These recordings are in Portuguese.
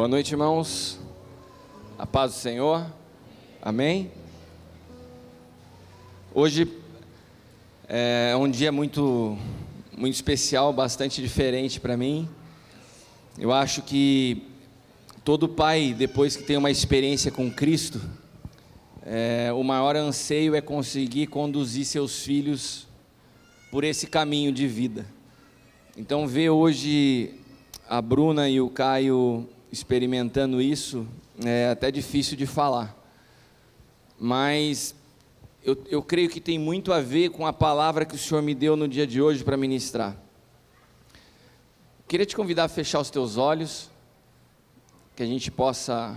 Boa noite, irmãos. A paz do Senhor. Amém? Hoje é um dia muito especial, bastante diferente para mim. Eu acho que todo pai, depois que tem uma experiência com Cristo, o maior anseio é conseguir conduzir seus filhos por esse caminho de vida. Então, ver hoje a Bruna e o Caio experimentando isso é até difícil de falar, mas eu creio que tem muito a ver com a palavra que o Senhor me deu no dia de hoje para ministrar. Queria te convidar a fechar os teus olhos, que a gente possa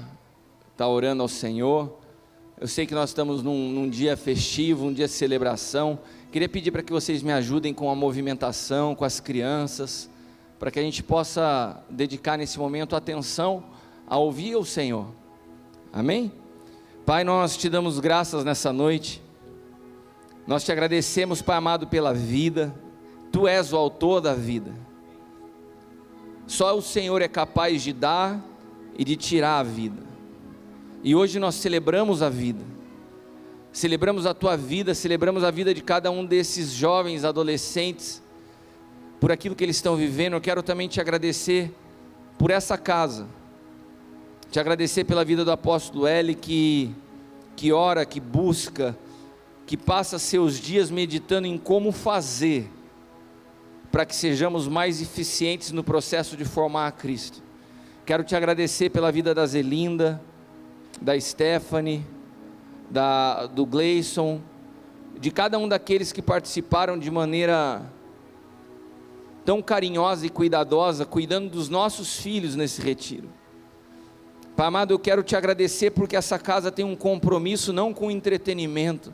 estar orando ao Senhor. Eu sei que nós estamos num dia festivo, um dia de celebração. Queria pedir para que vocês me ajudem com a movimentação, com as crianças, para que a gente possa dedicar nesse momento atenção a ouvir o Senhor. Amém? Pai, nós te damos graças nessa noite. Nós te agradecemos, Pai amado, pela vida. Tu és o autor da vida. Só o Senhor é capaz de dar e de tirar a vida. E hoje nós celebramos a vida. Celebramos a tua vida, celebramos a vida de cada um desses jovens, adolescentes, por aquilo que eles estão vivendo. Eu quero também te agradecer por essa casa. Te agradecer pela vida do apóstolo Eli, que ora, que busca, que passa seus dias meditando em como fazer, para que sejamos mais eficientes no processo de formar a Cristo. Quero te agradecer pela vida da Zelinda, da Stephanie, do Gleison, de cada um daqueles que participaram de maneira tão carinhosa e cuidadosa, cuidando dos nossos filhos nesse retiro. Pai amado, eu quero te agradecer porque essa casa tem um compromisso não com entretenimento,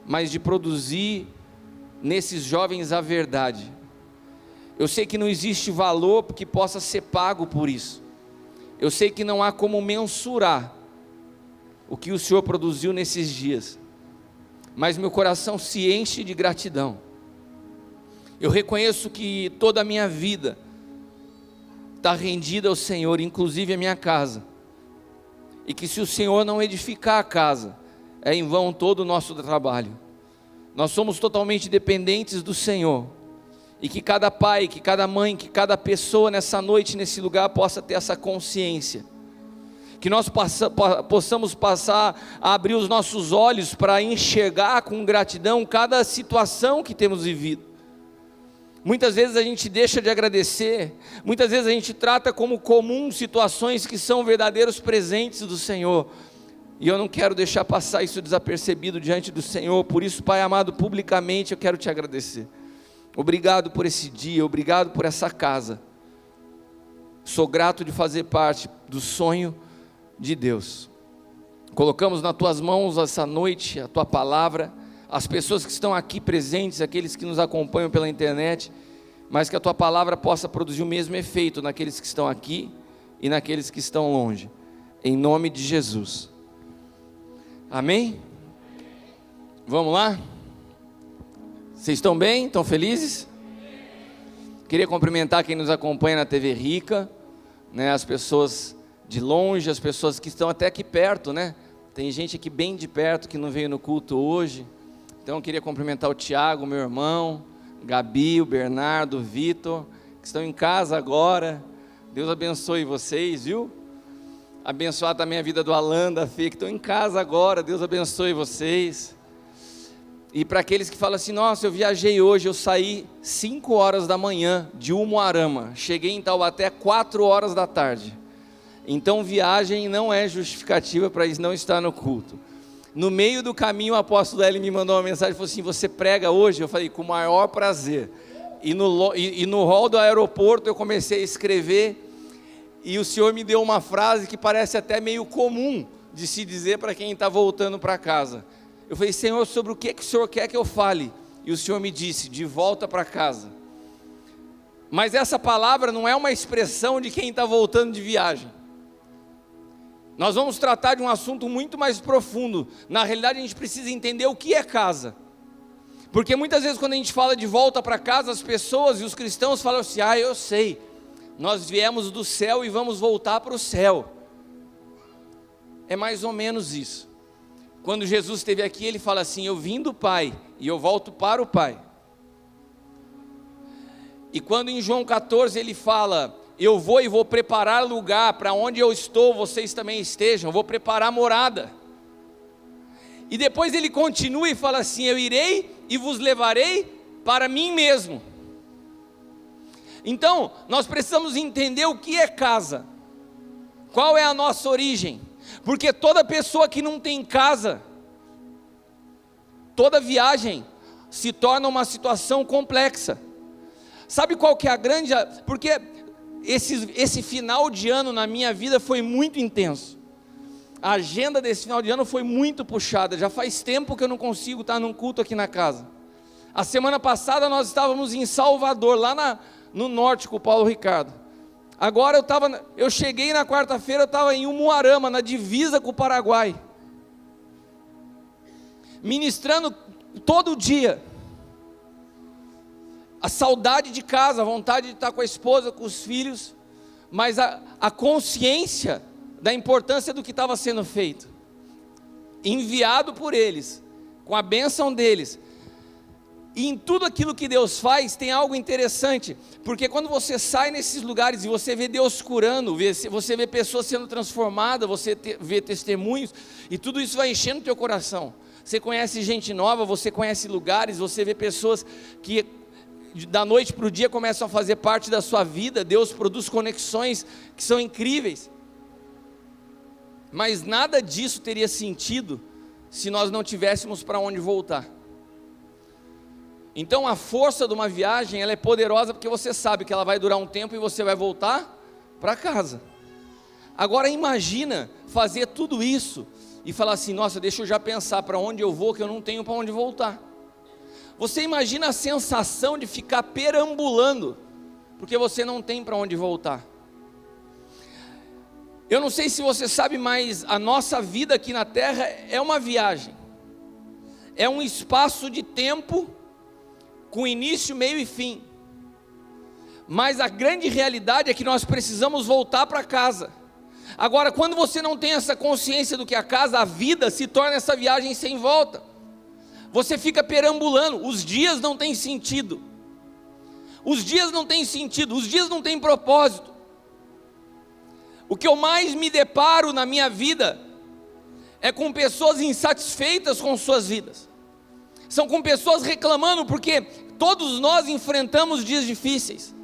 mas de produzir nesses jovens a verdade. Eu sei que não existe valor que possa ser pago por isso. Eu sei que não há como mensurar o que o Senhor produziu nesses dias, mas meu coração se enche de gratidão. Eu reconheço que toda a minha vida está rendida ao Senhor, inclusive a minha casa, e que se o Senhor não edificar a casa, é em vão todo o nosso trabalho. Nós somos totalmente dependentes do Senhor, e que cada pai, que cada mãe, que cada pessoa nessa noite, nesse lugar, possa ter essa consciência, que nós possamos passar a abrir os nossos olhos para enxergar com gratidão cada situação que temos vivido. Muitas vezes a gente deixa de agradecer, muitas vezes a gente trata como comum situações que são verdadeiros presentes do Senhor, e eu não quero deixar passar isso desapercebido diante do Senhor. Por isso, Pai amado, publicamente eu quero te agradecer. Obrigado por esse dia, obrigado por essa casa. Sou grato de fazer parte do sonho de Deus. Colocamos nas tuas mãos essa noite a tua palavra, as pessoas que estão aqui presentes, aqueles que nos acompanham pela internet, mas que a tua palavra possa produzir o mesmo efeito naqueles que estão aqui e naqueles que estão longe, em nome de Jesus. Amém? Vamos lá? Vocês estão bem? Estão felizes? Queria cumprimentar quem nos acompanha na TV Rica, né, as pessoas de longe, as pessoas que estão até aqui perto, né? Tem gente aqui bem de perto que não veio no culto hoje. Então eu queria cumprimentar o Tiago, meu irmão, Gabi, o Bernardo, o Vitor, que estão em casa agora. Deus abençoe vocês, viu? Abençoar também a vida do Alan, da Fê, que estão em casa agora. Deus abençoe vocês. E para aqueles que falam assim: nossa, eu viajei hoje, eu saí 5 horas da manhã de Umuarama, cheguei em Taubaté 4 horas da tarde. Então viagem não é justificativa para não estar no culto. No meio do caminho o apóstolo Eli me mandou uma mensagem, falou assim: você prega hoje? Eu falei: com o maior prazer. E no hall do aeroporto eu comecei a escrever, e o Senhor me deu uma frase que parece até meio comum de se dizer para quem está voltando para casa. Eu falei: Senhor, sobre o que o Senhor quer que eu fale? E o Senhor me disse: de volta para casa. Mas essa palavra não é uma expressão de quem está voltando de viagem. Nós vamos tratar de um assunto muito mais profundo. Na realidade a gente precisa entender o que é casa. Porque muitas vezes quando a gente fala de volta para casa, as pessoas e os cristãos falam assim: eu sei, nós viemos do céu e vamos voltar para o céu. É mais ou menos isso. Quando Jesus esteve aqui, ele fala assim: eu vim do Pai e eu volto para o Pai. E quando em João 14 ele fala: eu vou e vou preparar lugar para onde eu estou, vocês também estejam, eu vou preparar morada. E depois ele continua e fala assim: eu irei e vos levarei para mim mesmo. Então, nós precisamos entender o que é casa, qual é a nossa origem, porque toda pessoa que não tem casa, toda viagem se torna uma situação complexa. Sabe qual que é a grande... Porque esse final de ano na minha vida foi muito intenso. A agenda desse final de ano foi muito puxada. Já faz tempo que eu não consigo estar num culto aqui na casa. A semana passada nós estávamos em Salvador, lá no norte, com o Paulo Ricardo. Agora eu cheguei na quarta-feira, eu estava em Umuarama, na divisa com o Paraguai, ministrando todo dia. A saudade de casa, a vontade de estar com a esposa, com os filhos, mas a consciência da importância do que estava sendo feito, enviado por eles, com a bênção deles. E em tudo aquilo que Deus faz, tem algo interessante, porque quando você sai nesses lugares e você vê Deus curando, você vê pessoas sendo transformadas, você vê testemunhos, e tudo isso vai enchendo o teu coração. Você conhece gente nova, você conhece lugares, você vê pessoas que da noite para o dia começam a fazer parte da sua vida. Deus produz conexões que são incríveis, mas nada disso teria sentido se nós não tivéssemos para onde voltar. Então a força de uma viagem, ela é poderosa porque você sabe que ela vai durar um tempo e você vai voltar para casa. Agora imagina fazer tudo isso e falar assim: nossa, deixa eu já pensar para onde eu vou, que eu não tenho para onde voltar. Você imagina a sensação de ficar perambulando, porque você não tem para onde voltar. Eu não sei se você sabe, mas a nossa vida aqui na terra é uma viagem. É um espaço de tempo com início, meio e fim. Mas a grande realidade é que nós precisamos voltar para casa. Agora, quando você não tem essa consciência do que é a casa, a vida se torna essa viagem sem volta. Você fica perambulando, os dias não têm sentido. Os dias não têm sentido, os dias não têm propósito. O que eu mais me deparo na minha vida é com pessoas insatisfeitas com suas vidas. São com pessoas reclamando, porque todos nós enfrentamos dias difíceis.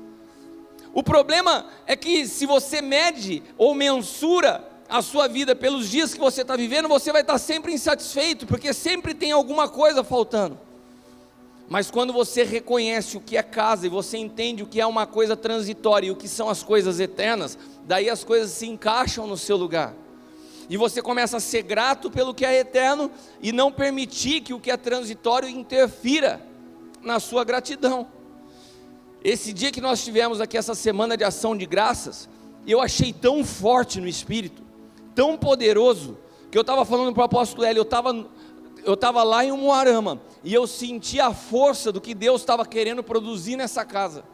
O problema é que se você mede ou mensura a sua vida pelos dias que você está vivendo, você vai estar sempre insatisfeito, porque sempre tem alguma coisa faltando. Mas quando você reconhece o que é casa, e você entende o que é uma coisa transitória e o que são as coisas eternas, daí as coisas se encaixam no seu lugar. E você começa a ser grato pelo que é eterno, e não permitir que o que é transitório interfira na sua gratidão. Esse dia que nós tivemos aqui, essa semana de ação de graças, eu achei tão forte no Espírito, tão poderoso, que eu estava falando para o apóstolo Hélio, eu estava lá em Umuarama, e eu senti a força do que Deus estava querendo produzir nessa casa,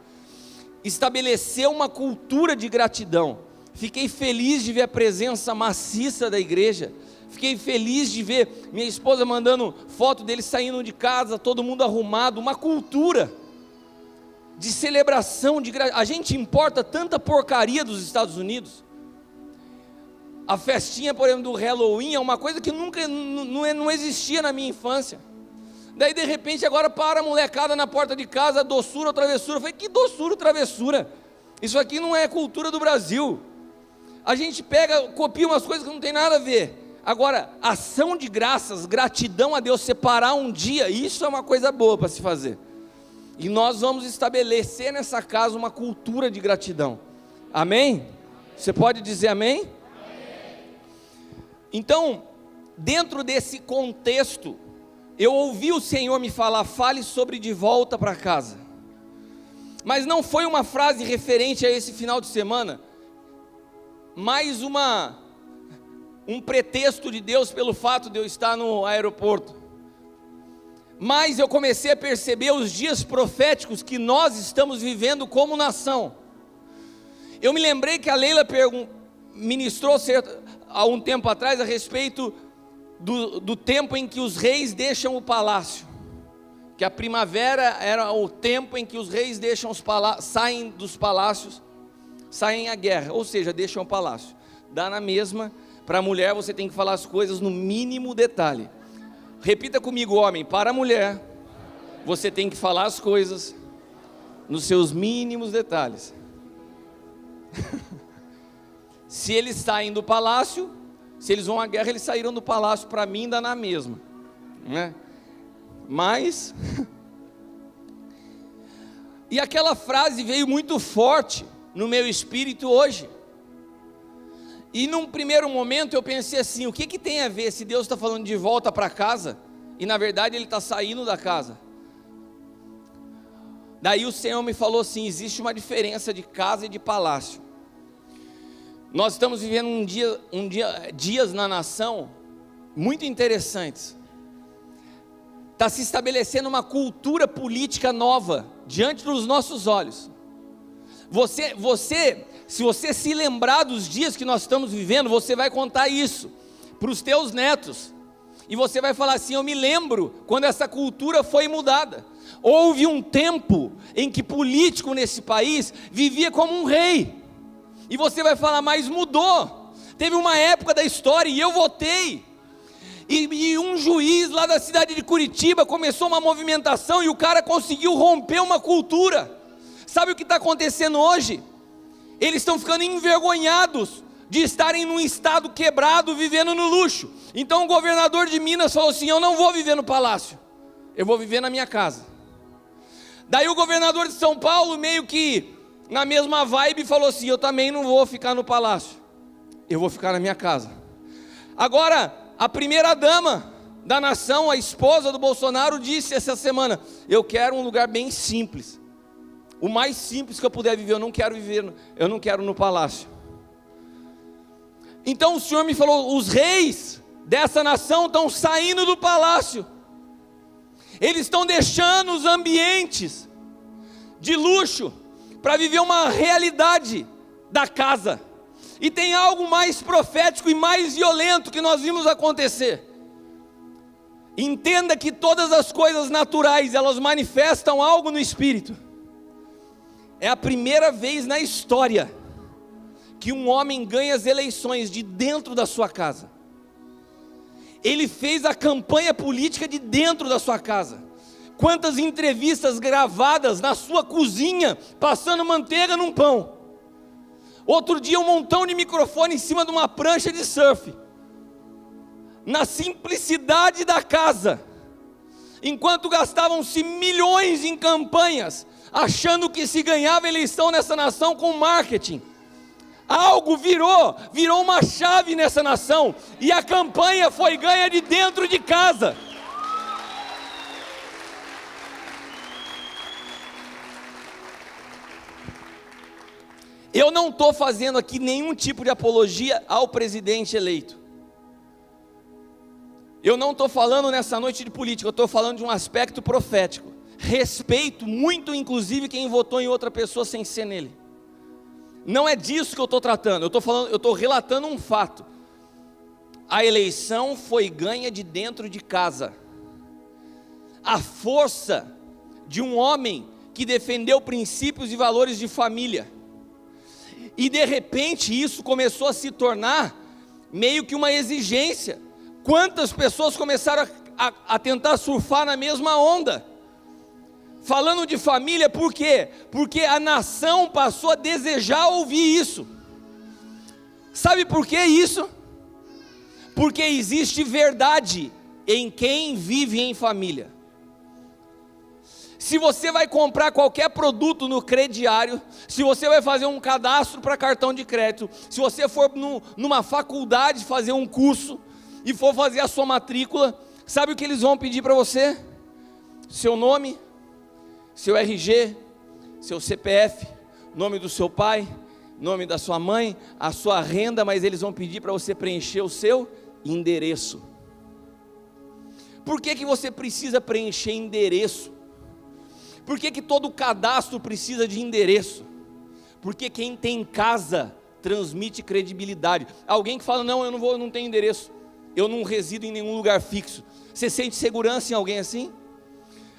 estabelecer uma cultura de gratidão. Fiquei feliz de ver a presença maciça da igreja, fiquei feliz de ver minha esposa mandando foto deles saindo de casa, todo mundo arrumado, uma cultura de celebração, de gratidão. A gente importa tanta porcaria dos Estados Unidos. A festinha, por exemplo, do Halloween é uma coisa que nunca, não existia na minha infância. Daí de repente agora para a molecada na porta de casa, doçura ou travessura. Eu falei, que doçura ou travessura? Isso aqui não é cultura do Brasil. A gente copia umas coisas que não tem nada a ver. Agora, ação de graças, gratidão a Deus, separar um dia, isso é uma coisa boa para se fazer. E nós vamos estabelecer nessa casa uma cultura de gratidão. Amém? Você pode dizer amém? Então, dentro desse contexto, eu ouvi o Senhor me falar: fale sobre de volta para casa. Mas não foi uma frase referente a esse final de semana, mais um pretexto de Deus pelo fato de eu estar no aeroporto. Mas eu comecei a perceber os dias proféticos que nós estamos vivendo como nação. Eu me lembrei que a Leila ministrou há um tempo atrás a respeito do tempo em que os reis deixam o palácio, que a primavera era o tempo em que os reis saem dos palácios, saem à guerra, ou seja, deixam o palácio. Dá na mesma. Para a mulher você tem que falar as coisas no mínimo detalhe. Repita comigo, homem, para a mulher você tem que falar as coisas nos seus mínimos detalhes. Se eles saem do palácio, se eles vão à guerra, eles saíram do palácio, para mim dá na mesma, né? Mas e aquela frase veio muito forte no meu espírito hoje. E num primeiro momento eu pensei assim, o que tem a ver se Deus está falando de volta para casa, e na verdade Ele está saindo da casa? Daí o Senhor me falou assim, existe uma diferença de casa e de palácio. Nós estamos vivendo dias na nação muito interessantes. Está se estabelecendo uma cultura política nova diante dos nossos olhos. Se você se lembrar dos dias que nós estamos vivendo, você vai contar isso para os teus netos. E você vai falar assim, eu me lembro quando essa cultura foi mudada. Houve um tempo em que político nesse país vivia como um rei. E você vai falar, mas mudou. Teve uma época da história e eu votei. E um juiz lá da cidade de Curitiba começou uma movimentação e o cara conseguiu romper uma cultura. Sabe o que está acontecendo hoje? Eles estão ficando envergonhados de estarem num estado quebrado, vivendo no luxo. Então o governador de Minas falou assim, eu não vou viver no palácio, eu vou viver na minha casa. Daí o governador de São Paulo, meio que na mesma vibe, falou assim, eu também não vou ficar no palácio, eu vou ficar na minha casa. Agora, a primeira dama da nação, a esposa do Bolsonaro, disse essa semana, eu quero um lugar bem simples, o mais simples que eu puder viver, eu não quero no palácio. Então o Senhor me falou, os reis dessa nação estão saindo do palácio, eles estão deixando os ambientes de luxo, para viver uma realidade da casa. E tem algo mais profético e mais violento que nós vimos acontecer. Entenda que todas as coisas naturais, elas manifestam algo no espírito. É a primeira vez na história que um homem ganha as eleições de dentro da sua casa. Ele fez a campanha política de dentro da sua casa. Quantas entrevistas gravadas na sua cozinha, passando manteiga num pão. Outro dia um montão de microfone em cima de uma prancha de surf. Na simplicidade da casa. Enquanto gastavam-se milhões em campanhas, achando que se ganhava eleição nessa nação com marketing. Algo virou uma chave nessa nação, e a campanha foi ganha de dentro de casa. Eu não estou fazendo aqui nenhum tipo de apologia ao presidente eleito. Eu não estou falando nessa noite de política, eu estou falando de um aspecto profético. Respeito muito, inclusive, quem votou em outra pessoa sem ser nele. Não é disso que eu estou tratando, eu estou relatando um fato. A eleição foi ganha de dentro de casa. A força de um homem que defendeu princípios e valores de família. E de repente isso começou a se tornar meio que uma exigência. Quantas pessoas começaram a tentar surfar na mesma onda? Falando de família, por quê? Porque a nação passou a desejar ouvir isso. Sabe por que isso? Porque existe verdade em quem vive em família. Se você vai comprar qualquer produto no crediário, se você vai fazer um cadastro para cartão de crédito, se você for numa faculdade fazer um curso e for fazer a sua matrícula, sabe o que eles vão pedir para você? Seu nome, seu RG, seu CPF, nome do seu pai, nome da sua mãe, a sua renda, mas eles vão pedir para você preencher o seu endereço. Por que você precisa preencher endereço? Por que todo cadastro precisa de endereço? Porque quem tem casa transmite credibilidade. Alguém que fala, não, eu não tenho endereço, eu não resido em nenhum lugar fixo. Você sente segurança em alguém assim?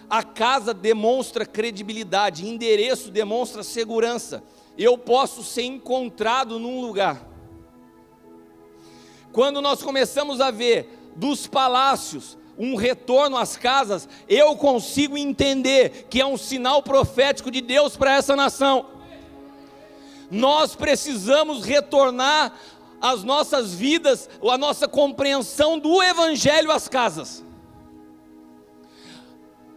A casa demonstra credibilidade, endereço demonstra segurança. Eu posso ser encontrado num lugar. Quando nós começamos a ver dos palácios um retorno às casas, eu consigo entender que é um sinal profético de Deus para essa nação. Nós precisamos retornar as nossas vidas, a nossa compreensão do Evangelho às casas.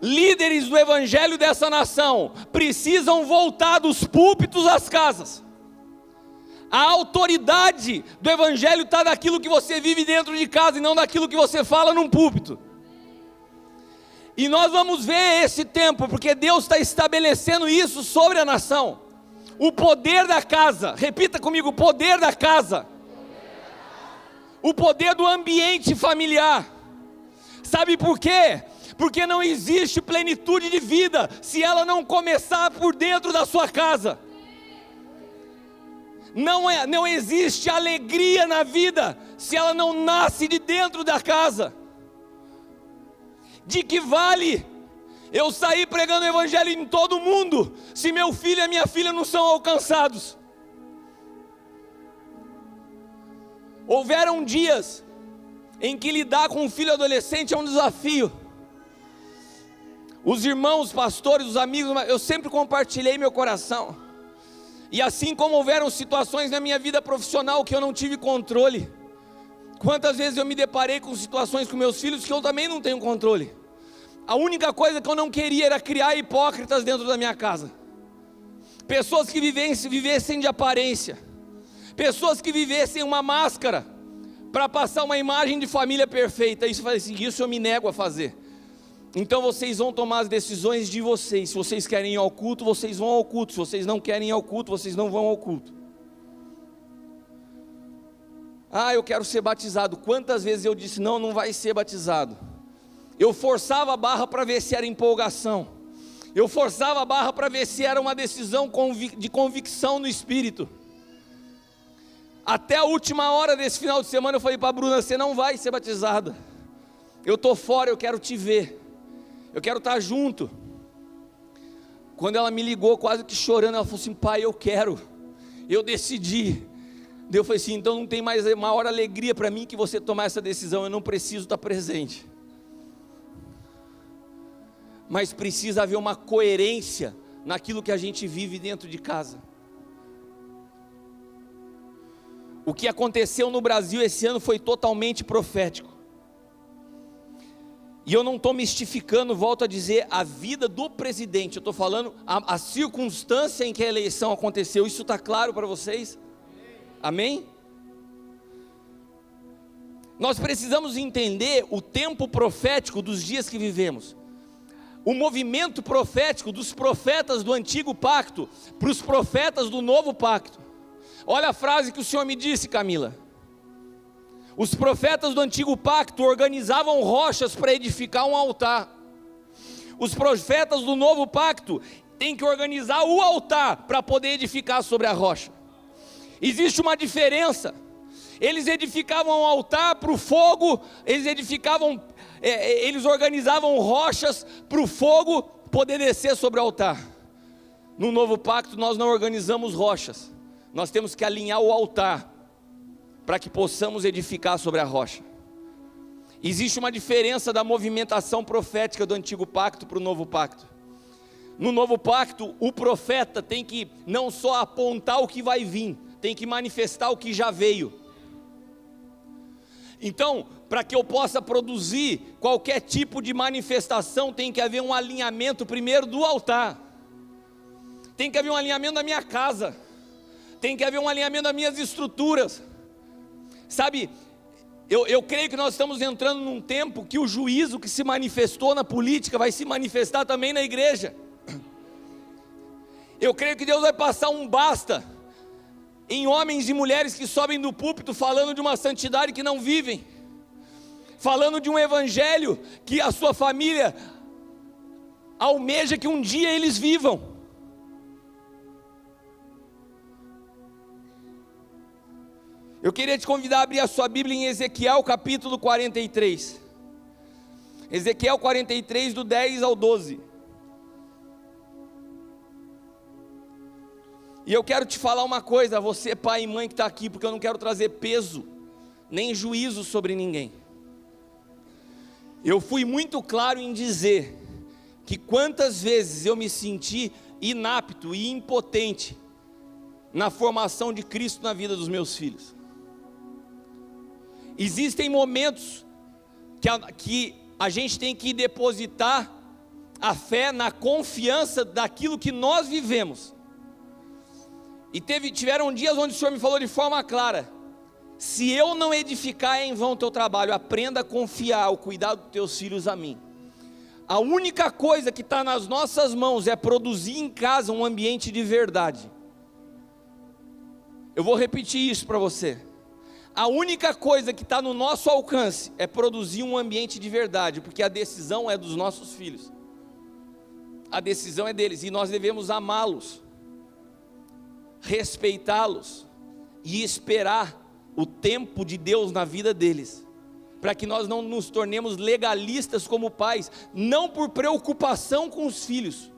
Líderes do Evangelho dessa nação precisam voltar dos púlpitos às casas. A autoridade do Evangelho está naquilo que você vive dentro de casa e não naquilo que você fala num púlpito. E nós vamos ver esse tempo, porque Deus está estabelecendo isso sobre a nação. O poder da casa, repita comigo, o poder da casa. O poder do ambiente familiar. Sabe por quê? Porque não existe plenitude de vida se ela não começar por dentro da sua casa. Não existe alegria na vida se ela não nasce de dentro da casa. De que vale eu sair pregando o Evangelho em todo mundo se meu filho e minha filha não são alcançados? Houveram dias em que lidar com um filho adolescente é um desafio. Os irmãos, os pastores, os amigos, eu sempre compartilhei meu coração. E assim como houveram situações na minha vida profissional que eu não tive controle, quantas vezes eu me deparei com situações com meus filhos que eu também não tenho controle. A única coisa que eu não queria era criar hipócritas dentro da minha casa. Pessoas que vivessem de aparência. Pessoas que vivessem uma máscara para passar uma imagem de família perfeita. Isso eu me nego a fazer. Então vocês vão tomar as decisões de vocês. Se vocês querem ir ao culto, vocês vão ao culto. Se vocês não querem ir ao culto, vocês não vão ao culto. Eu quero ser batizado. Quantas vezes eu disse, não vai ser batizado. Eu forçava a barra para ver se era empolgação. Eu forçava a barra para ver se era uma decisão de convicção no Espírito. Até a última hora desse final de semana eu falei para a Bruna, você não vai ser batizada. Eu estou fora, eu quero te ver. Eu quero estar junto. Quando ela me ligou quase que chorando, ela falou assim, pai, eu quero. Eu decidi. Daí eu falei assim, então não tem mais maior alegria para mim que você tomar essa decisão. Eu não preciso estar presente. Mas precisa haver uma coerência naquilo que a gente vive dentro de casa. O que aconteceu no Brasil esse ano foi totalmente profético. E eu não estou mistificando, volto a dizer, a vida do presidente. Eu estou falando a circunstância em que a eleição aconteceu. Isso está claro para vocês? Amém? Nós precisamos entender o tempo profético dos dias que vivemos. O movimento profético dos profetas do antigo pacto para os profetas do novo pacto. Olha a frase que o Senhor me disse, Camila. Os profetas do antigo pacto organizavam rochas para edificar um altar. Os profetas do novo pacto têm que organizar o altar para poder edificar sobre a rocha. Existe uma diferença. Eles edificavam um altar para o fogo, eles organizavam rochas para o fogo poder descer sobre o altar. No novo pacto nós não organizamos rochas, nós temos que alinhar o altar para que possamos edificar sobre a rocha. Existe uma diferença da movimentação profética do antigo pacto para o novo pacto. No novo pacto, o profeta tem que não só apontar o que vai vir, tem que manifestar o que já veio. Então, para que eu possa produzir qualquer tipo de manifestação, tem que haver um alinhamento primeiro do altar. Tem que haver um alinhamento da minha casa. Tem que haver um alinhamento das minhas estruturas. Sabe, eu creio que nós estamos entrando num tempo que o juízo que se manifestou na política vai se manifestar também na igreja. Eu creio que Deus vai passar um basta em homens e mulheres que sobem do púlpito falando de uma santidade que não vivem, falando de um evangelho que a sua família almeja que um dia eles vivam. Eu queria te convidar a abrir a sua Bíblia em Ezequiel capítulo 43. Ezequiel 43, do 10 ao 12. E eu quero te falar uma coisa, você pai e mãe que está aqui, porque eu não quero trazer peso, nem juízo sobre ninguém. Eu fui muito claro em dizer que quantas vezes eu me senti inapto e impotente na formação de Cristo na vida dos meus filhos. Existem momentos que a gente tem que depositar a fé na confiança daquilo que nós vivemos. E tiveram dias onde o Senhor me falou de forma clara: se eu não edificar, é em vão o teu trabalho. Aprenda a confiar o cuidado dos teus filhos a mim. A única coisa que está nas nossas mãos é produzir em casa um ambiente de verdade. Eu vou repetir isso para você. A única coisa que está no nosso alcance é produzir um ambiente de verdade, porque a decisão é dos nossos filhos. A decisão é deles, e nós devemos amá-los, respeitá-los e esperar o tempo de Deus na vida deles, para que nós não nos tornemos legalistas como pais, não por preocupação com os filhos,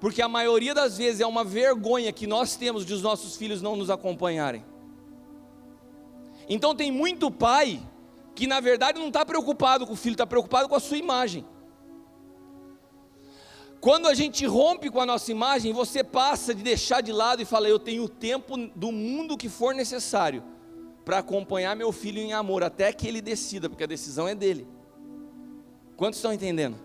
porque a maioria das vezes é uma vergonha que nós temos de os nossos filhos não nos acompanharem. Então tem muito pai que na verdade não está preocupado com o filho, está preocupado com a sua imagem. Quando a gente rompe com a nossa imagem, você passa de deixar de lado e fala: eu tenho o tempo do mundo que for necessário para acompanhar meu filho em amor, até que ele decida, porque a decisão é dele. Quantos estão entendendo?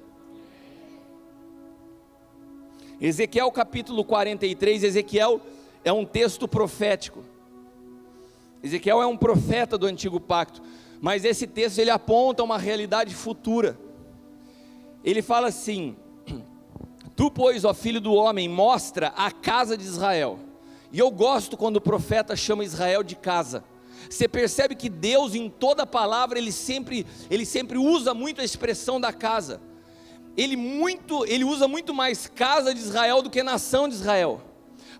Ezequiel capítulo 43, Ezequiel é um texto profético. Ezequiel é um profeta do antigo pacto, mas esse texto ele aponta uma realidade futura. Ele fala assim: tu, pois, ó filho do homem, mostra a casa de Israel. E eu gosto quando o profeta chama Israel de casa. Você percebe que Deus, em toda palavra, ele sempre usa muito a expressão da casa. Ele usa muito mais casa de Israel do que nação de Israel,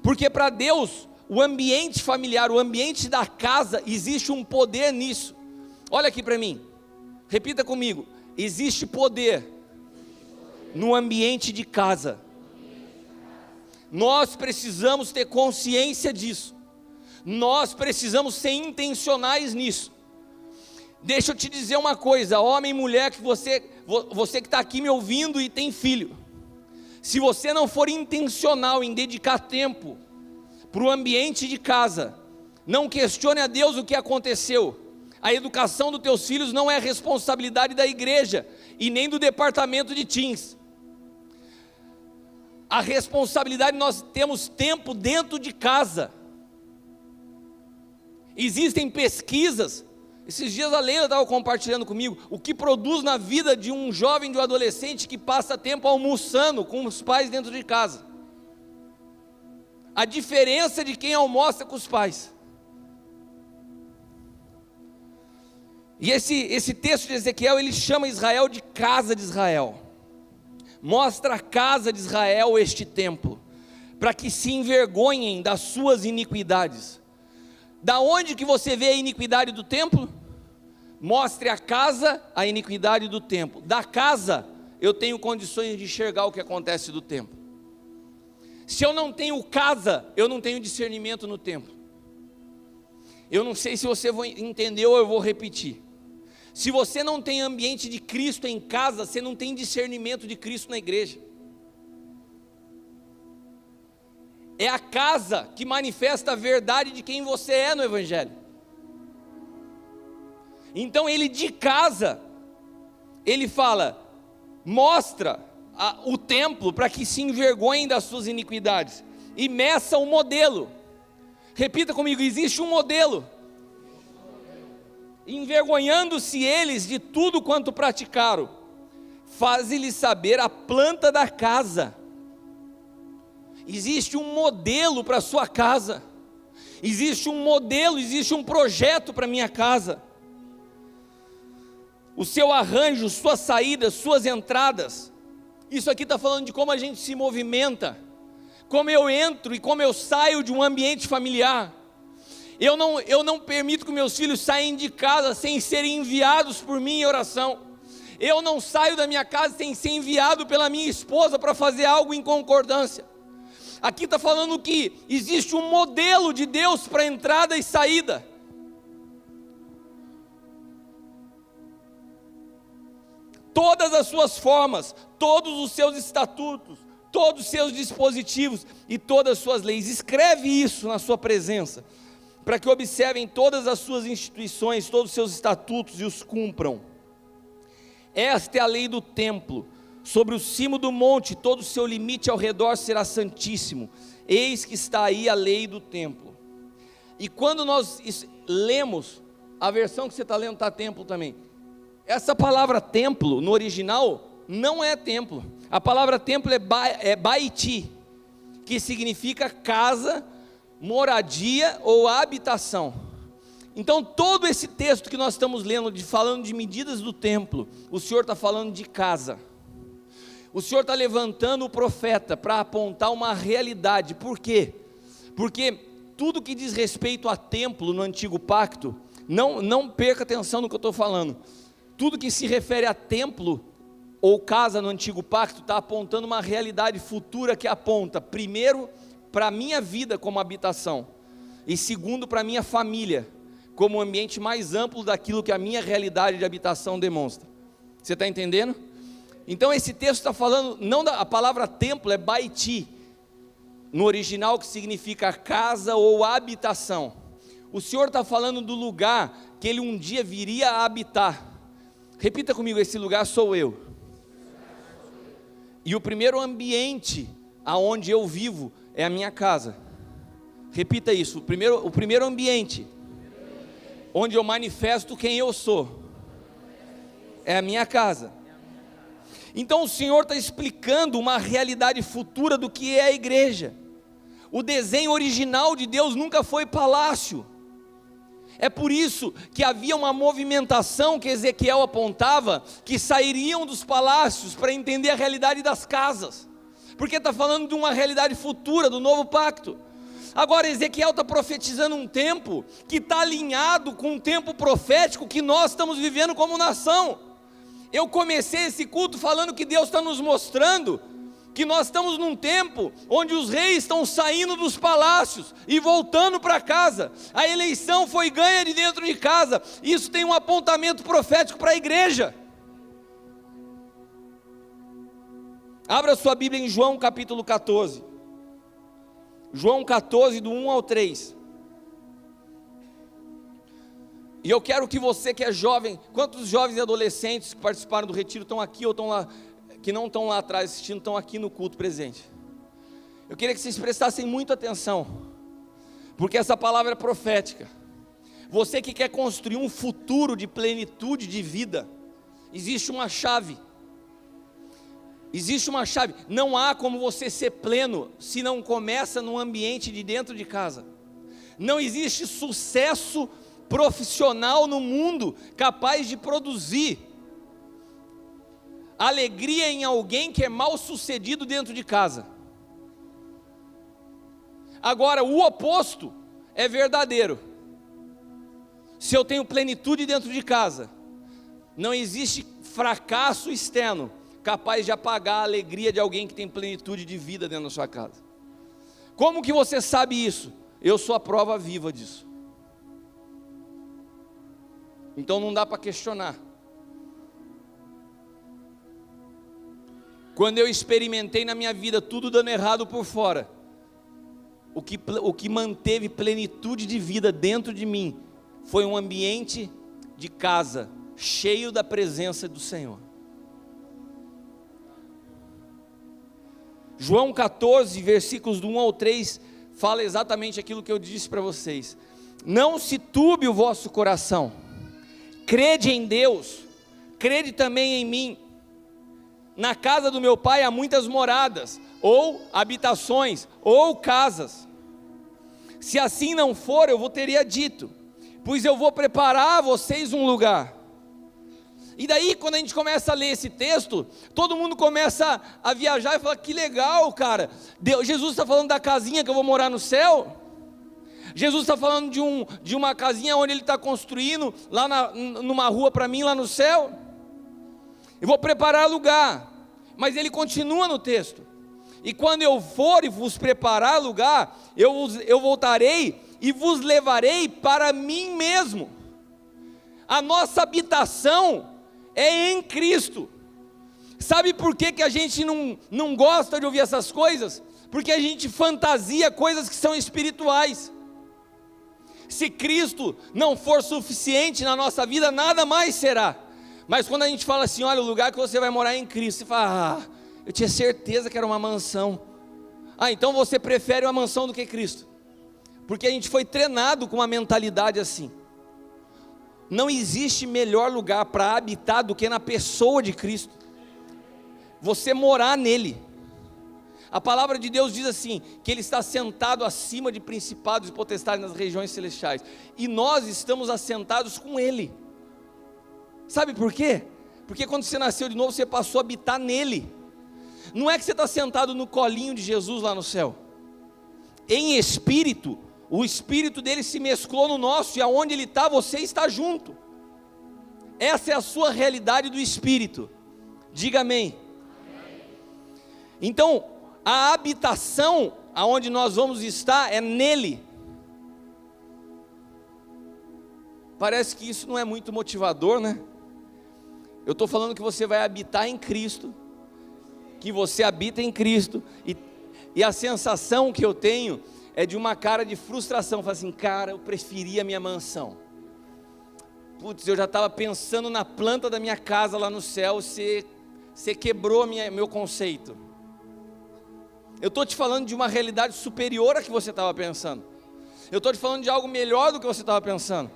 porque para Deus o ambiente familiar, o ambiente da casa, existe um poder nisso. Olha aqui para mim, repita comigo: existe poder no ambiente de casa. Nós precisamos ter consciência disso, nós precisamos ser intencionais nisso. Deixa eu te dizer uma coisa, homem e mulher, que você que está aqui me ouvindo e tem filho, se você não for intencional em dedicar tempo para o ambiente de casa, não questione a Deus o que aconteceu. A educação dos teus filhos não é responsabilidade da igreja e nem do departamento de teens. A responsabilidade, nós temos tempo dentro de casa. Existem pesquisas, esses dias a Leila estava compartilhando comigo, o que produz na vida de um jovem, de um adolescente que passa tempo almoçando com os pais dentro de casa. A diferença de quem almoça com os pais. E esse texto de Ezequiel, ele chama Israel de casa de Israel. Mostra a casa de Israel este templo, para que se envergonhem das suas iniquidades. Da onde que você vê a iniquidade do templo? Mostre a casa, a iniquidade do templo. Da casa, eu tenho condições de enxergar o que acontece do templo. Se eu não tenho casa, eu não tenho discernimento no templo. Eu não sei se você entendeu ou eu vou repetir. Se você não tem ambiente de Cristo em casa, você não tem discernimento de Cristo na igreja. É a casa que manifesta a verdade de quem você é no Evangelho. Então ele de casa, ele fala, mostra o templo para que se envergonhem das suas iniquidades e meça o modelo. Repita comigo: existe um modelo. Envergonhando-se eles de tudo quanto praticaram, faze-lhes saber a planta da casa. Existe um modelo para a sua casa, existe um modelo, existe um projeto para a minha casa. O seu arranjo, suas saídas, suas entradas. Isso aqui está falando de como a gente se movimenta, como eu entro e como eu saio de um ambiente familiar. Eu não permito que meus filhos saiam de casa sem serem enviados por mim em oração. Eu não saio da minha casa sem ser enviado pela minha esposa para fazer algo em concordância. Aqui está falando que existe um modelo de Deus para entrada e saída. Todas as suas formas, todos os seus estatutos, todos os seus dispositivos e todas as suas leis. Escreve isso na sua presença, para que observem todas as suas instituições, todos os seus estatutos e os cumpram. Esta é a lei do templo. Sobre o cimo do monte, todo o seu limite ao redor será santíssimo. Eis que está aí a lei do templo. E quando nós lemos, a versão que você está lendo está templo também. Essa palavra templo, no original, não é templo. A palavra templo é baiti, que significa casa, moradia ou habitação. Então todo esse texto que nós estamos lendo, falando de medidas do templo, o Senhor está falando de casa. O Senhor está levantando o profeta para apontar uma realidade. Por quê? Porque tudo que diz respeito a templo no antigo pacto, não perca atenção no que eu estou falando, tudo que se refere a templo ou casa no antigo pacto, está apontando uma realidade futura que aponta, primeiro, para a minha vida como habitação, e segundo, para a minha família, como um ambiente mais amplo daquilo que a minha realidade de habitação demonstra. Você está entendendo? Então esse texto está falando, a palavra templo é baiti, no original, que significa casa ou habitação. O Senhor está falando do lugar que Ele um dia viria a habitar. Repita comigo, esse lugar sou eu. E o primeiro ambiente aonde eu vivo é a minha casa. Repita isso, o primeiro ambiente onde eu manifesto quem eu sou é a minha casa. Então o Senhor está explicando uma realidade futura do que é a igreja. O desenho original de Deus nunca foi palácio. É por isso que havia uma movimentação que Ezequiel apontava, que sairiam dos palácios para entender a realidade das casas, porque está falando de uma realidade futura, do novo pacto. Agora Ezequiel está profetizando um tempo que está alinhado com um tempo profético que nós estamos vivendo como nação. Eu comecei esse culto falando que Deus está nos mostrando que nós estamos num tempo onde os reis estão saindo dos palácios e voltando para casa. A eleição foi ganha de dentro de casa. Isso tem um apontamento profético para a igreja. Abra sua Bíblia em João capítulo 14. João 14, do 1 ao 3. E eu quero que você que é jovem, quantos jovens e adolescentes que participaram do retiro estão aqui ou estão lá, que não estão lá atrás assistindo, estão aqui no culto presente? Eu queria que vocês prestassem muita atenção, porque essa palavra é profética. Você que quer construir um futuro de plenitude de vida, existe uma chave. Existe uma chave. Não há como você ser pleno se não começa num ambiente de dentro de casa. Não existe sucesso profissional no mundo capaz de produzir alegria em alguém que é mal sucedido dentro de casa. Agora, o oposto é verdadeiro. Se eu tenho plenitude dentro de casa, não existe fracasso externo capaz de apagar a alegria de alguém que tem plenitude de vida dentro da sua casa. Como que você sabe isso? Eu sou a prova viva disso. Então não dá para questionar. Quando eu experimentei na minha vida tudo dando errado por fora, o que manteve plenitude de vida dentro de mim foi um ambiente de casa cheio da presença do Senhor. João 14, versículos do 1 ao 3, fala exatamente aquilo que eu disse para vocês. Não se turbe o vosso coração, crede em Deus, crede também em mim. Na casa do meu pai há muitas moradas, ou habitações, ou casas. Se assim não for, eu vos teria dito, pois eu vou preparar a vocês um lugar. E daí, quando a gente começa a ler esse texto, todo mundo começa a viajar e fala: que legal, cara, Jesus está falando da casinha que eu vou morar no céu. Jesus está falando de uma casinha onde Ele está construindo, lá numa rua para mim, lá no céu. Eu vou preparar lugar, mas Ele continua no texto. E quando eu for e vos preparar lugar, eu voltarei e vos levarei para mim mesmo. A nossa habitação é em Cristo. Sabe por que a gente não gosta de ouvir essas coisas? Porque a gente fantasia coisas que são espirituais. Se Cristo não for suficiente na nossa vida, nada mais será. Mas quando a gente fala assim, olha, o lugar que você vai morar é em Cristo, você fala, eu tinha certeza que era uma mansão. Então você prefere uma mansão do que Cristo, porque a gente foi treinado com uma mentalidade assim. Não existe melhor lugar para habitar do que na pessoa de Cristo, você morar nele. A palavra de Deus diz assim, que Ele está sentado acima de principados e potestades nas regiões celestiais, e nós estamos assentados com Ele. Sabe por quê? Porque quando você nasceu de novo, você passou a habitar nele. Não é que você está sentado no colinho de Jesus lá no céu. Em espírito, o espírito dele se mesclou no nosso, e aonde ele está, você está junto. Essa é a sua realidade do espírito. Diga amém. Então, a habitação aonde nós vamos estar é nele. Parece que isso não é muito motivador, né? Eu estou falando que você vai habitar em Cristo, que você habita em Cristo, e a sensação que eu tenho é de uma cara de frustração. Fala assim, cara, eu preferia a minha mansão. Putz, eu já estava pensando na planta da minha casa lá no céu, você quebrou meu conceito. Eu estou te falando de uma realidade superior a que você estava pensando. Eu estou te falando de algo melhor do que você estava pensando.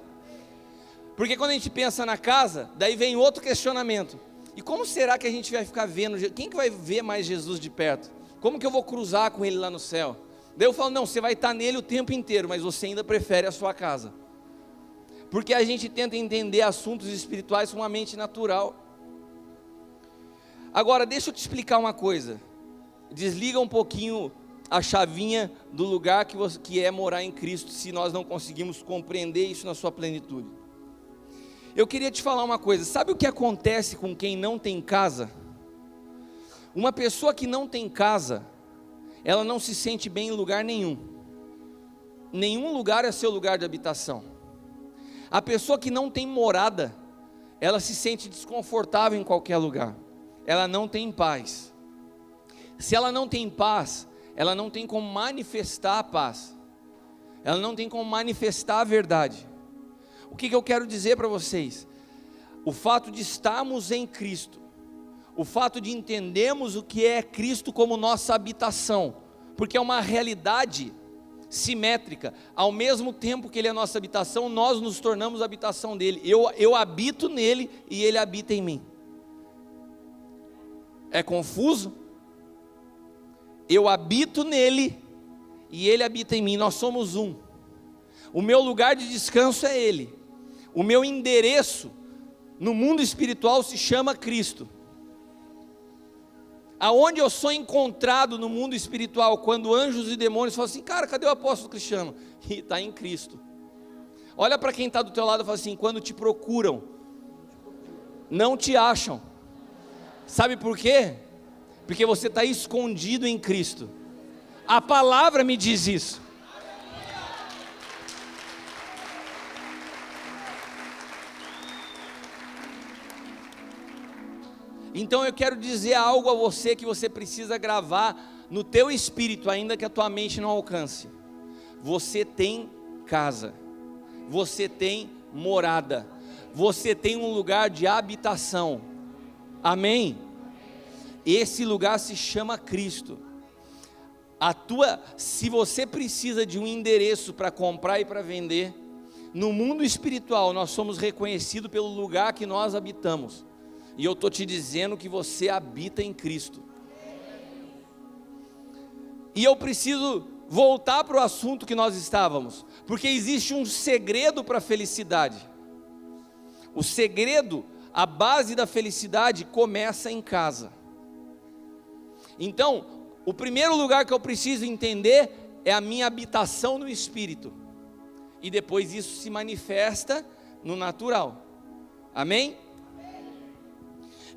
Porque quando a gente pensa na casa, daí vem outro questionamento. E como será que a gente vai ficar vendo? Quem que vai ver mais Jesus de perto? Como que eu vou cruzar com Ele lá no céu? Daí eu falo, não, você vai estar nele o tempo inteiro, mas você ainda prefere a sua casa. Porque a gente tenta entender assuntos espirituais com uma mente natural. Agora, deixa eu te explicar uma coisa. Desliga um pouquinho a chavinha do lugar que é morar em Cristo, se nós não conseguimos compreender isso na sua plenitude. Eu queria te falar uma coisa, sabe o que acontece com quem não tem casa? Uma pessoa que não tem casa, ela não se sente bem em lugar nenhum. Nenhum lugar é seu lugar de habitação. A pessoa que não tem morada, ela se sente desconfortável em qualquer lugar. Ela não tem paz. Se ela não tem paz, ela não tem como manifestar a paz. Ela não tem como manifestar a verdade. O que eu quero dizer para vocês? O fato de estarmos em Cristo, o fato de entendermos o que é Cristo como nossa habitação, porque é uma realidade simétrica. Ao mesmo tempo que Ele é nossa habitação, nós nos tornamos a habitação dEle. Eu habito nele e Ele habita em mim. É confuso? Eu habito nele e Ele habita em mim, nós somos um. O meu lugar de descanso é Ele. O meu endereço no mundo espiritual se chama Cristo. Aonde eu sou encontrado no mundo espiritual, quando anjos e demônios falam assim, cara, cadê o apóstolo Cristiano? E está em Cristo. Olha para quem está do teu lado e fala assim, quando te procuram, não te acham. Sabe por quê? Porque você está escondido em Cristo. A palavra me diz isso. Então eu quero dizer algo a você que você precisa gravar no teu espírito, ainda que a tua mente não alcance. Você tem casa, você tem morada, você tem um lugar de habitação. Amém? Esse lugar se chama Cristo. Se você precisa de um endereço para comprar e para vender, no mundo espiritual nós somos reconhecidos pelo lugar que nós habitamos. E eu estou te dizendo que você habita em Cristo. E eu preciso voltar para o assunto que nós estávamos, porque existe um segredo para a felicidade. O segredo, a base da felicidade começa em casa. Então, o primeiro lugar que eu preciso entender é a minha habitação no Espírito. e depois isso se manifesta no natural. Amém?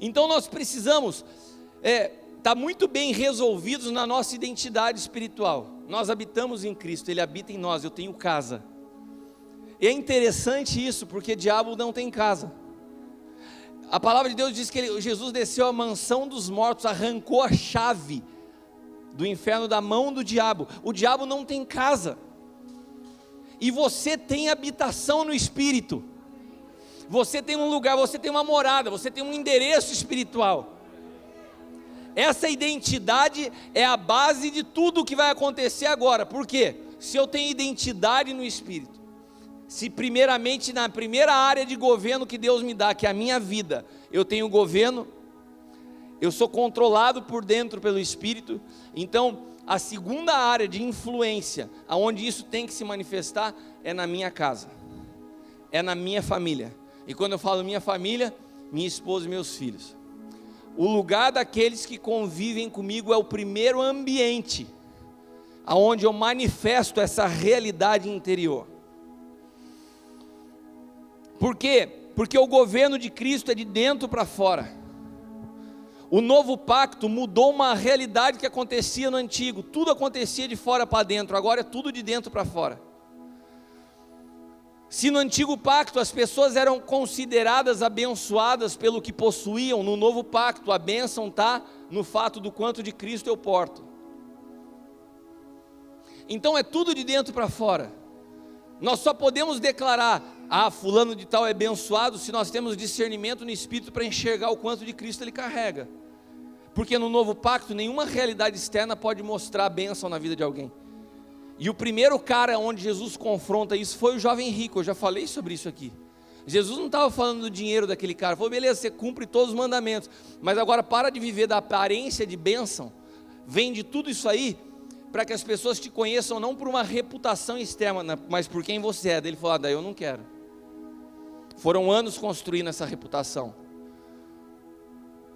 Então nós precisamos estar muito bem resolvidos na nossa identidade espiritual. Nós habitamos em Cristo, Ele habita em nós, eu tenho casa. E é interessante isso, porque diabo não tem casa. A palavra de Deus diz que Jesus desceu à mansão dos mortos, arrancou a chave do inferno da mão do diabo. O diabo não tem casa. E você tem habitação no Espírito. Você tem um lugar, você tem uma morada, você tem um endereço espiritual. Essa identidade é a base de tudo o que vai acontecer agora. Por quê? Se eu tenho identidade no Espírito, se primeiramente na primeira área de governo que Deus me dá, que é a minha vida, eu tenho governo, eu sou controlado por dentro pelo Espírito, então a segunda área de influência, aonde isso tem que se manifestar, é na minha casa, é na minha família. E quando eu falo minha família, minha esposa e meus filhos. O lugar daqueles que convivem comigo é o primeiro ambiente aonde eu manifesto essa realidade interior. Por quê? Porque o governo de Cristo é de dentro para fora. O novo pacto mudou uma realidade que acontecia no antigo. Tudo acontecia de fora para dentro, agora é tudo de dentro para fora. Se no antigo pacto as pessoas eram consideradas abençoadas pelo que possuíam, no novo pacto a bênção está no fato do quanto de Cristo eu porto. Então é tudo de dentro para fora. Nós só podemos declarar, fulano de tal é abençoado, se nós temos discernimento no Espírito para enxergar o quanto de Cristo ele carrega. Porque no novo pacto nenhuma realidade externa pode mostrar a bênção na vida de alguém. E o primeiro cara onde Jesus confronta isso foi o jovem rico. Eu já falei sobre isso aqui. Jesus não estava falando do dinheiro daquele cara. Falou, beleza, você cumpre todos os mandamentos, mas agora para de viver da aparência de bênção. Vende tudo isso aí para que as pessoas te conheçam não por uma reputação externa, mas por quem você é. Daí ele falou, daí eu não quero. Foram anos construindo essa reputação.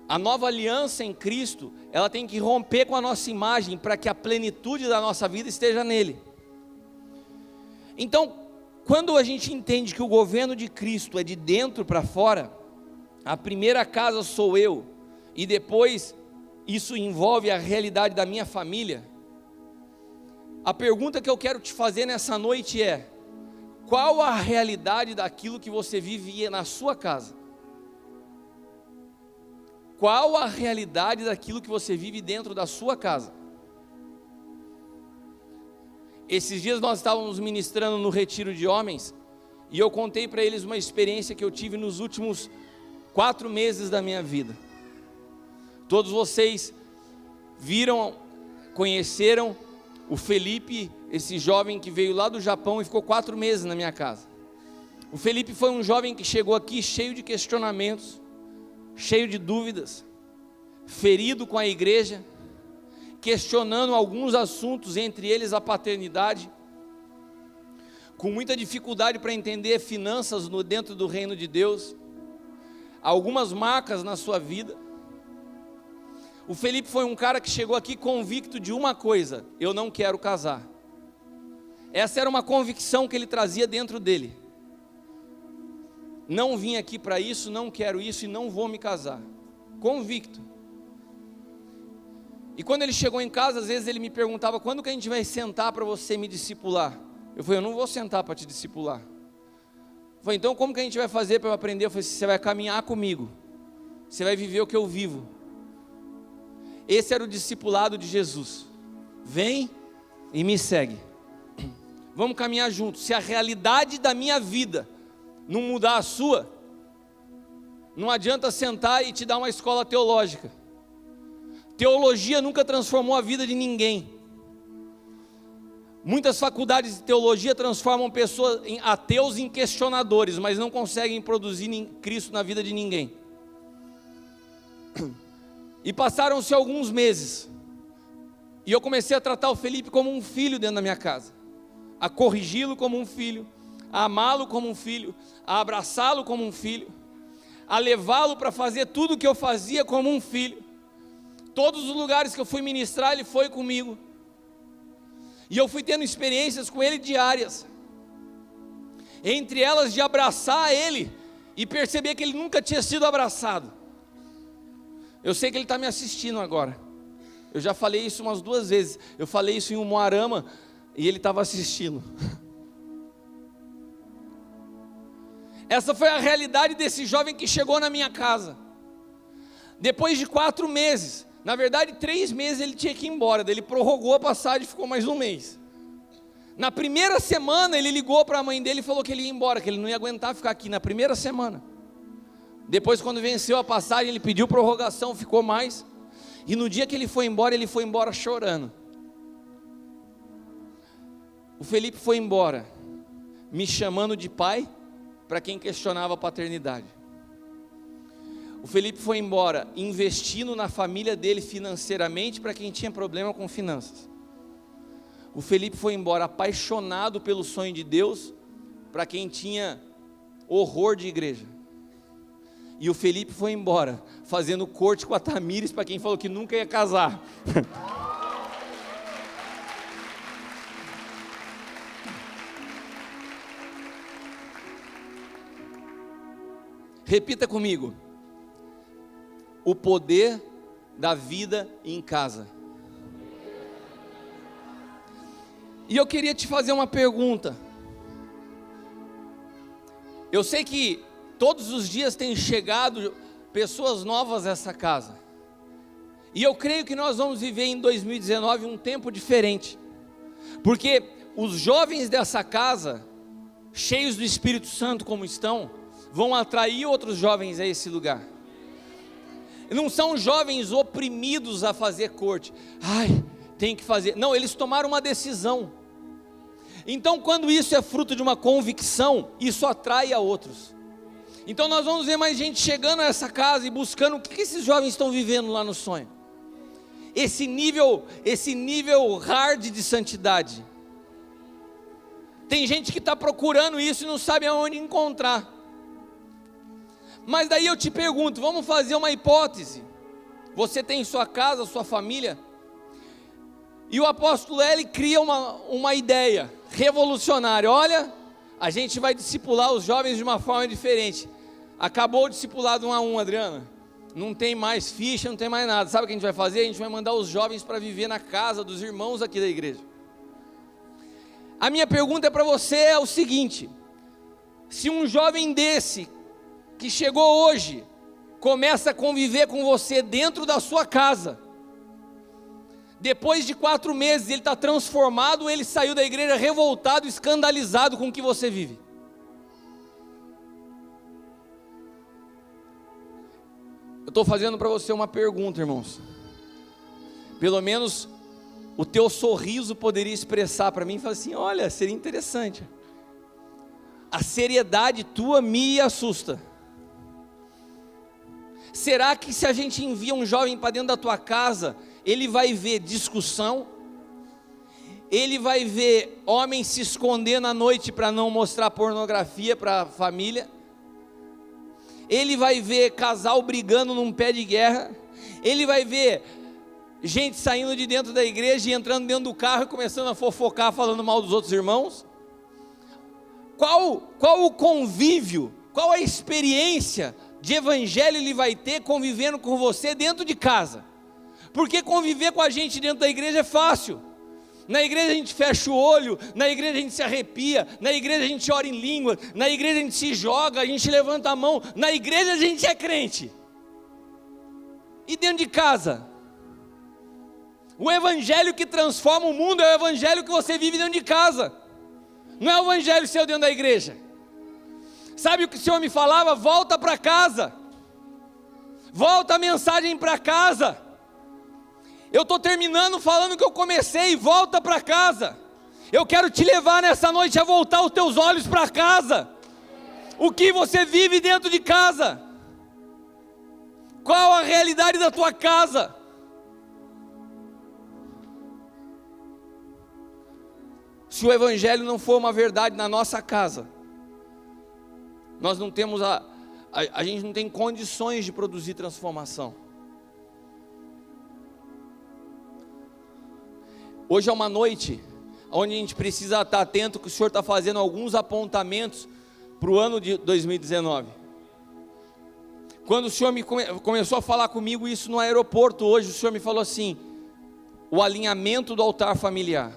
A nova aliança em Cristo, ela tem que romper com a nossa imagem, para que a plenitude da nossa vida esteja nele. Então, quando a gente entende que o governo de Cristo é de dentro para fora, a primeira casa sou eu, e depois isso envolve a realidade da minha família, a pergunta que eu quero te fazer nessa noite é: qual a realidade daquilo que você vive na sua casa? Qual a realidade daquilo que você vive dentro da sua casa? Esses dias nós estávamos ministrando no retiro de homens, e eu contei para eles uma experiência que eu tive nos últimos 4 meses da minha vida. Todos vocês viram, conheceram o Felipe, esse jovem que veio lá do Japão e ficou 4 meses na minha casa. O Felipe foi um jovem que chegou aqui cheio de questionamentos, cheio de dúvidas, ferido com a igreja, questionando alguns assuntos, entre eles a paternidade, com muita dificuldade para entender finanças dentro do reino de Deus, algumas marcas na sua vida. O Felipe foi um cara que chegou aqui convicto de uma coisa: eu não quero casar. Essa era uma convicção que ele trazia dentro dele. Não vim aqui para isso, não quero isso e não vou me casar. Convicto. E quando ele chegou em casa, às vezes ele me perguntava: quando que a gente vai sentar para você me discipular? Eu falei: eu não vou sentar para te discipular. Eu falei: então como que a gente vai fazer para eu aprender? Eu falei: você vai caminhar comigo, você vai viver o que eu vivo. Esse era o discipulado de Jesus. Vem e me segue. Vamos caminhar juntos. Se a realidade da minha vida não mudar a sua, não adianta sentar e te dar uma escola teológica. Teologia nunca transformou a vida de ninguém. Muitas faculdades de teologia transformam pessoas em ateus, em questionadores, mas não conseguem produzir Cristo na vida de ninguém. E passaram-se alguns meses, e eu comecei a tratar o Felipe como um filho dentro da minha casa, a corrigi-lo como um filho, a amá-lo como um filho, a abraçá-lo como um filho, a levá-lo para fazer tudo o que eu fazia como um filho. Todos os lugares que eu fui ministrar, ele foi comigo, e eu fui tendo experiências com ele diárias. entre elas de abraçar ele e perceber que ele nunca tinha sido abraçado. Eu sei que ele está me assistindo agora. Eu já falei isso umas 2 vezes. Eu falei isso em Umuarama e ele estava assistindo. Essa foi a realidade desse jovem que chegou na minha casa. Depois de 4 meses, na verdade 3 meses ele tinha que ir embora. Daí ele prorrogou a passagem e ficou mais 1 mês. Na primeira semana ele ligou para a mãe dele e falou que ele ia embora, que ele não ia aguentar ficar aqui, na primeira semana. Depois, quando venceu a passagem, ele pediu prorrogação, ficou mais. E no dia que ele foi embora chorando. O Felipe foi embora, me chamando de pai, para quem questionava a paternidade. O Felipe foi embora, investindo na família dele financeiramente, para quem tinha problema com finanças. O Felipe foi embora apaixonado pelo sonho de Deus, para quem tinha horror de igreja. E o Felipe foi embora fazendo corte com a Tamires, para quem falou que nunca ia casar. Repita comigo: o poder da vida em casa. E eu queria te fazer uma pergunta. Eu sei que todos os dias tem chegado pessoas novas a essa casa. E eu creio que nós vamos viver em 2019 um tempo diferente. Porque os jovens dessa casa, cheios do Espírito Santo como estão, vão atrair outros jovens a esse lugar. Não são jovens oprimidos a fazer corte. Ai, tem que fazer. Não, eles tomaram uma decisão. Então, quando isso é fruto de uma convicção, isso atrai a outros. Então nós vamos ver mais gente chegando a essa casa e buscando o que esses jovens estão vivendo lá no sonho. Esse nível hard de santidade. Tem gente que está procurando isso e não sabe aonde encontrar. Mas daí eu te pergunto, vamos fazer uma hipótese. Você tem sua casa, sua família, e o apóstolo L cria uma ideia revolucionária. Olha, a gente vai discipular os jovens de uma forma diferente. Acabou o discipulado 1 a 1, Adriana. Não tem mais ficha, não tem mais nada. Sabe o que a gente vai fazer? A gente vai mandar os jovens para viver na casa dos irmãos aqui da igreja. A minha pergunta para você é o seguinte: se um jovem desse, que chegou hoje, começa a conviver com você dentro da sua casa, depois de 4 meses ele está transformado, ou ele saiu da igreja revoltado, escandalizado com o que você vive? Eu estou fazendo para você uma pergunta, irmãos. Pelo menos o teu sorriso poderia expressar para mim e falar assim: olha, seria interessante. A seriedade tua me assusta. Será que se a gente envia um jovem para dentro da tua casa, ele vai ver discussão? Ele vai ver homens se escondendo à noite para não mostrar pornografia para a família? Ele vai ver casal brigando num pé de guerra? Ele vai ver gente saindo de dentro da igreja e entrando dentro do carro e começando a fofocar, falando mal dos outros irmãos? Qual o convívio, qual a experiência de evangelho ele vai ter convivendo com você dentro de casa? Porque conviver com a gente dentro da igreja é fácil. Na igreja a gente fecha o olho, na igreja a gente se arrepia, na igreja a gente ora em língua, na igreja a gente se joga, a gente levanta a mão, na igreja a gente é crente. E dentro de casa? O evangelho que transforma o mundo é o evangelho que você vive dentro de casa. Não é o evangelho seu dentro da igreja. Sabe o que o Senhor me falava? Volta para casa. Volta a mensagem para casa. Eu estou terminando falando o que eu comecei. Volta para casa. Eu quero te levar nessa noite a voltar os teus olhos para casa. O que você vive dentro de casa? Qual a realidade da tua casa? Se o evangelho não for uma verdade na nossa casa, nós não temos a gente não tem condições de produzir transformação. Hoje é uma noite onde a gente precisa estar atento, que o Senhor está fazendo alguns apontamentos para o ano de 2019. Quando o Senhor começou a falar comigo isso no aeroporto hoje, o Senhor me falou assim: o alinhamento do altar familiar.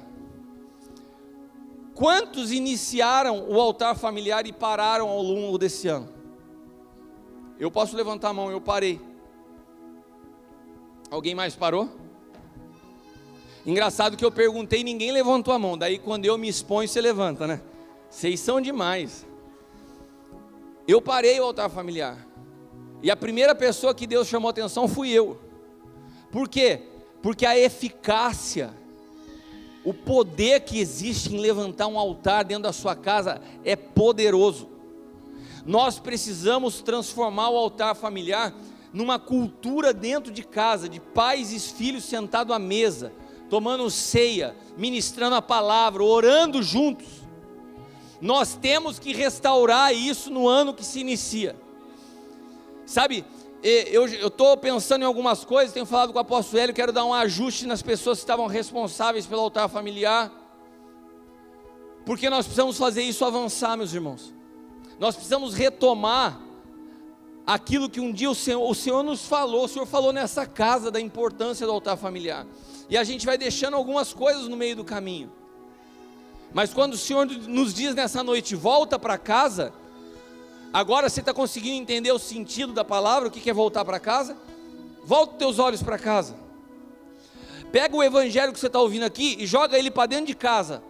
Quantos iniciaram o altar familiar e pararam ao longo desse ano? Eu posso levantar a mão, eu parei. Alguém mais parou? Engraçado que eu perguntei e ninguém levantou a mão. Daí quando eu me exponho, você levanta, né? Vocês são demais. Eu parei o altar familiar. E a primeira pessoa que Deus chamou a atenção fui eu. Por quê? Porque a eficácia, o poder que existe em levantar um altar dentro da sua casa é poderoso. Nós precisamos transformar o altar familiar numa cultura dentro de casa, de pais e filhos sentados à mesa, tomando ceia, ministrando a palavra, orando juntos. Nós temos que restaurar isso no ano que se inicia. Sabe, eu estou pensando em algumas coisas, tenho falado com o apóstolo Hélio, quero dar um ajuste nas pessoas que estavam responsáveis pelo altar familiar, porque nós precisamos fazer isso avançar, meus irmãos. Nós precisamos retomar aquilo que um dia o Senhor nos falou. O Senhor falou nessa casa da importância do altar familiar, e a gente vai deixando algumas coisas no meio do caminho, mas quando o Senhor nos diz nessa noite, volta para casa, agora você está conseguindo entender o sentido da palavra, o que é voltar para casa? Volta os teus olhos para casa, pega o evangelho que você está ouvindo aqui e joga ele para dentro de casa,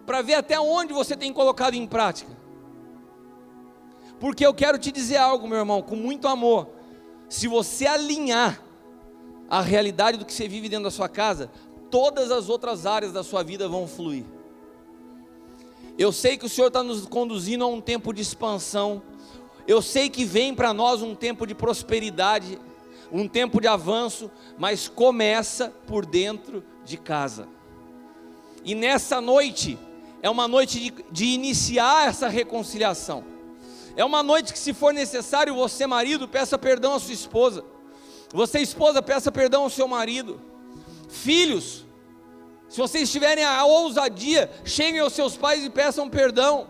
para ver até onde você tem colocado em prática. Porque eu quero te dizer algo, meu irmão, com muito amor: se você alinhar a realidade do que você vive dentro da sua casa, todas as outras áreas da sua vida vão fluir. Eu sei que o Senhor está nos conduzindo a um tempo de expansão, eu sei que vem para nós um tempo de prosperidade, um tempo de avanço, mas começa por dentro de casa. E nessa noite, é uma noite de iniciar essa reconciliação. É uma noite que, se for necessário, você, marido, peça perdão à sua esposa. Você, esposa, peça perdão ao seu marido. Filhos, se vocês tiverem a ousadia, cheguem aos seus pais e peçam perdão.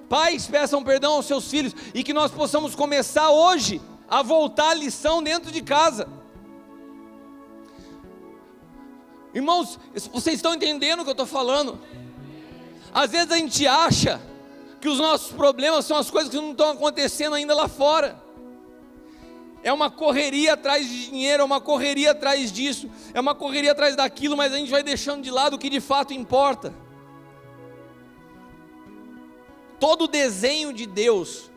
Pais, peçam perdão aos seus filhos. E que nós possamos começar hoje a voltar a lição dentro de casa. Irmãos, vocês estão entendendo o que eu estou falando? Às vezes a gente acha que os nossos problemas são as coisas que não estão acontecendo ainda lá fora. É uma correria atrás de dinheiro, é uma correria atrás disso, é uma correria atrás daquilo, mas a gente vai deixando de lado o que de fato importa. Todo o desenho de Deus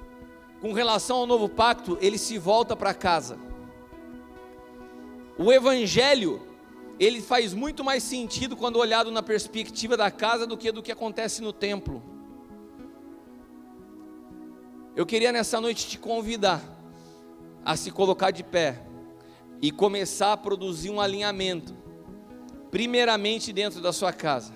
com relação ao novo pacto, ele se volta para casa. O evangelho, ele faz muito mais sentido quando olhado na perspectiva da casa do que acontece no templo. Eu queria nessa noite te convidar a se colocar de pé e começar a produzir um alinhamento, primeiramente dentro da sua casa.